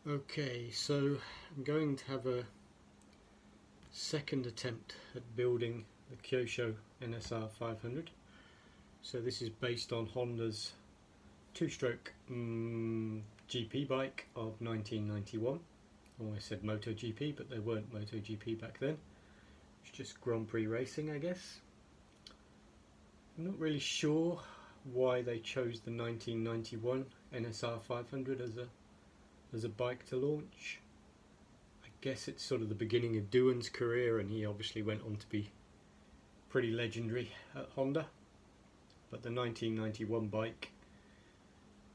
Okay, so I'm going to have a second attempt at building the Kyosho NSR500. So this is based on Honda's two-stroke GP bike of 1991. I always said MotoGP, but there weren't MotoGP back then. It's just Grand Prix racing, I guess. I'm not really sure why they chose the 1991 NSR500 as a bike to launch. I guess it's sort of the beginning of Doohan's career, and he obviously went on to be pretty legendary at Honda. But the 1991 bike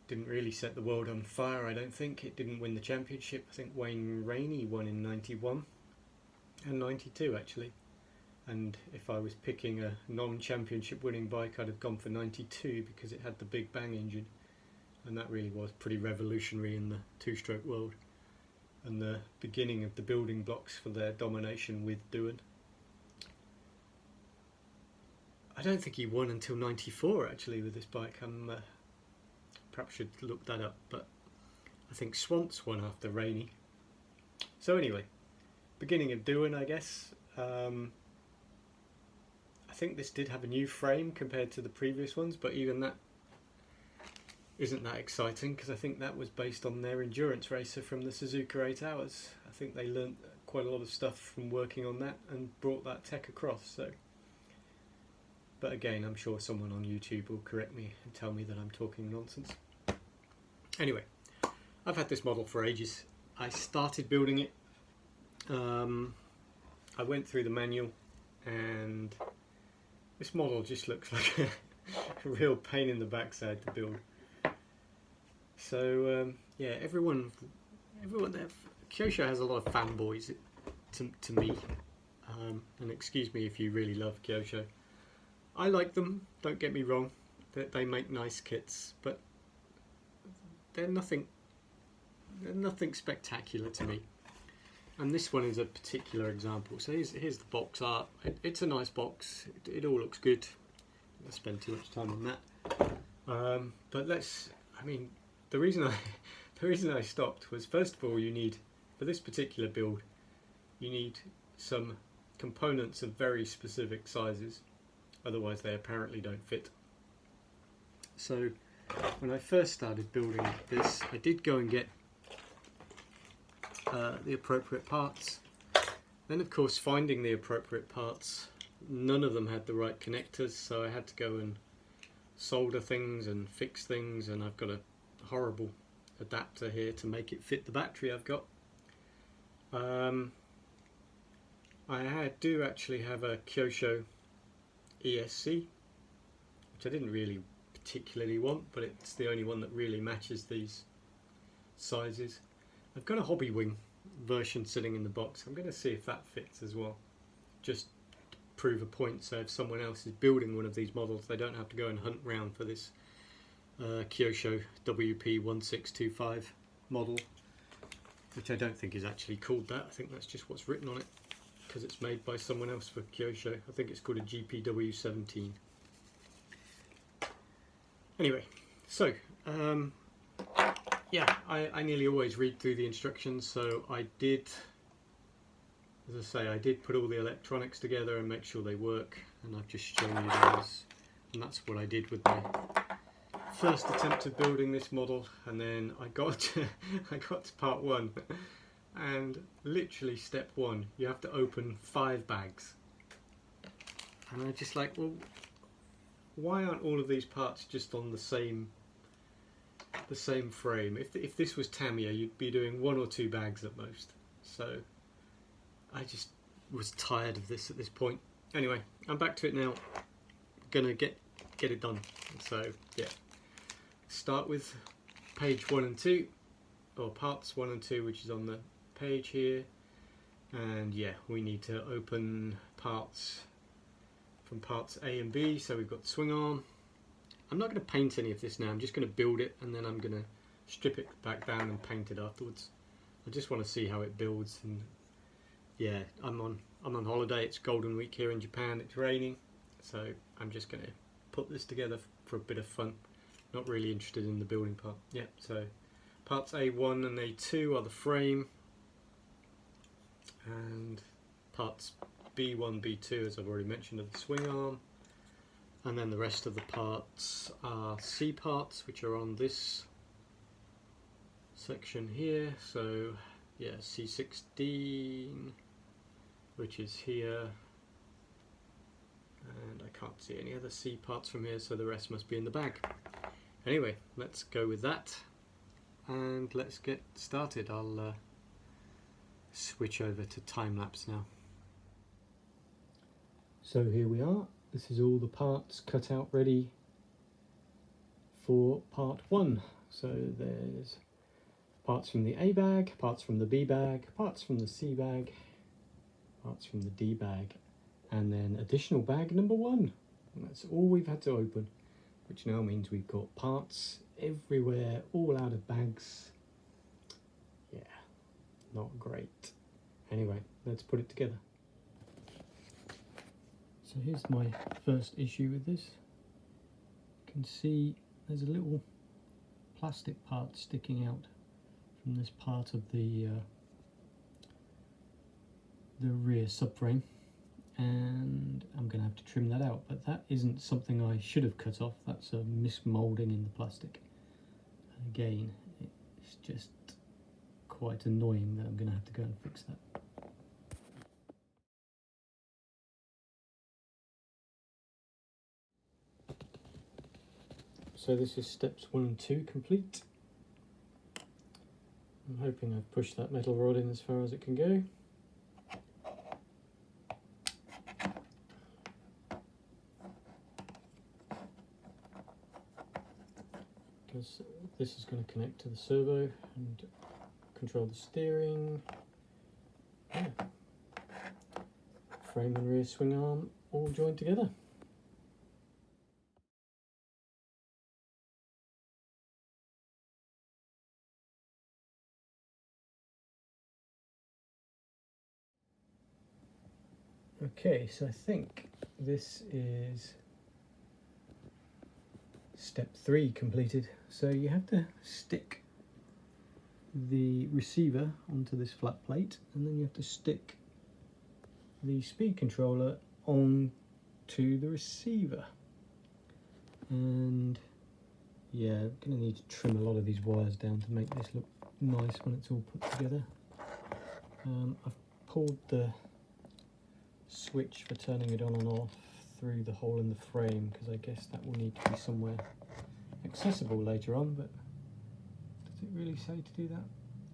didn't really set the world on fire, I don't think. It didn't win the championship. I think Wayne Rainey won in 91 and 92 actually. And if I was picking a non-championship winning bike, I'd have gone for 92 because it had the Big Bang engine. And that really was pretty revolutionary in the two-stroke world, and the beginning of the building blocks for their domination with Doohan. I don't think he won until 94 actually with this bike. Perhaps should look that up, but I think Swans won after Rainey. So anyway, beginning of Doohan, I guess. I think this did have a new frame compared to the previous ones, but even that isn't that exciting because I think that was based on their endurance racer from the Suzuka 8 Hours. I think they learnt quite a lot of stuff from working on that and brought that tech across. So, but again, I'm sure someone on YouTube will correct me and tell me that I'm talking nonsense. Anyway, I've had this model for ages. I started building it. I went through the manual, and this model just looks like a real pain in the backside to build. So yeah, everyone there, Kyosho has a lot of fanboys to me, and excuse me if you really love Kyosho. I like them, don't get me wrong, they make nice kits, but they're nothing spectacular to me. And this one is a particular example. So here's the box art. It's a nice box, it all looks good. I won't spend too much time on that. But the reason I stopped was, first of all, for this particular build, you need some components of very specific sizes, otherwise they apparently don't fit. So when I first started building this, I did go and get the appropriate parts. Then of course, finding the appropriate parts, none of them had the right connectors, so I had to go and solder things and fix things, and I've got a horrible adapter here to make it fit the battery I've got. I do actually have a Kyosho ESC, which I didn't really particularly want, but it's the only one that really matches these sizes. I've got a Hobby Wing version sitting in the box. I'm going to see if that fits as well, just to prove a point, so if someone else is building one of these models, they don't have to go and hunt round for this Kyosho WP1625 model, which I don't think is actually called that. I think that's just what's written on it because it's made by someone else for Kyosho. I think it's called a GPW17. Anyway, so yeah, I nearly always read through the instructions, so I did, as I say, I did put all the electronics together and make sure they work, and I've just shown you those, and that's what I did with my first attempt at building this model. And then I got to part one, and literally step one, you have to open 5 bags, and I'm just like, well, why aren't all of these parts just on the same frame? If this was Tamiya, you'd be doing 1 or 2 bags at most. So I just was tired of this at this point. Anyway, I'm back to it now. Gonna get it done. So yeah, start with page 1 and 2, or parts 1 and 2, which is on the page here. And yeah, we need to open parts from parts A and B. So we've got the swing arm. I'm not going to paint any of this now, I'm just going to build it, and then I'm going to strip it back down and paint it afterwards. I just want to see how it builds. And yeah, I'm on holiday, it's Golden Week here in Japan, it's raining, so I'm just going to put this together for a bit of fun. Not really interested in the building part. Yeah, so Parts A1 and A2 are the frame, and parts B1, B2, as I've already mentioned, are the swing arm, and then the rest of the parts are C parts, which are on this section here. So yeah, C16, which is here, and I can't see any other C parts from here, so the rest must be in the bag. Anyway, let's go with that and let's get started. I'll switch over to time-lapse now. So here we are. This is all the parts cut out ready for part 1. So there's parts from the A bag, parts from the B bag, parts from the C bag, parts from the D bag, and then additional bag number 1. And that's all we've had to open, which now means we've got parts everywhere, all out of bags. Yeah, not great. Anyway, let's put it together. So here's my first issue with this. You can see there's a little plastic part sticking out from this part of the rear subframe, and I'm going to have to trim that out, but that isn't something I should have cut off. That's a mismoulding in the plastic. And again, it's just quite annoying that I'm going to have to go and fix that. So this is steps 1 and 2 complete. I'm hoping I've pushed that metal rod in as far as it can go. Because this is going to connect to the servo and control the steering. Yeah. Frame and rear swing arm all joined together. Okay, so I think this is step 3 completed. So you have to stick the receiver onto this flat plate, and then you have to stick the speed controller onto the receiver. And yeah, I'm going to need to trim a lot of these wires down to make this look nice when it's all put together. I've pulled the switch for turning it on and off through the hole in the frame, because I guess that will need to be somewhere accessible later on, but does it really say to do that?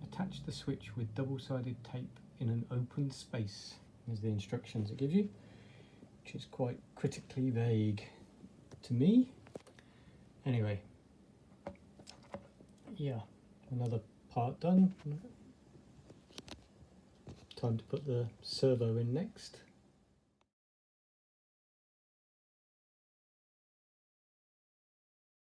Attach the switch with double-sided tape in an open space, is the instructions it gives you, which is quite critically vague to me. Anyway, yeah, another part done. Time to put the servo in next.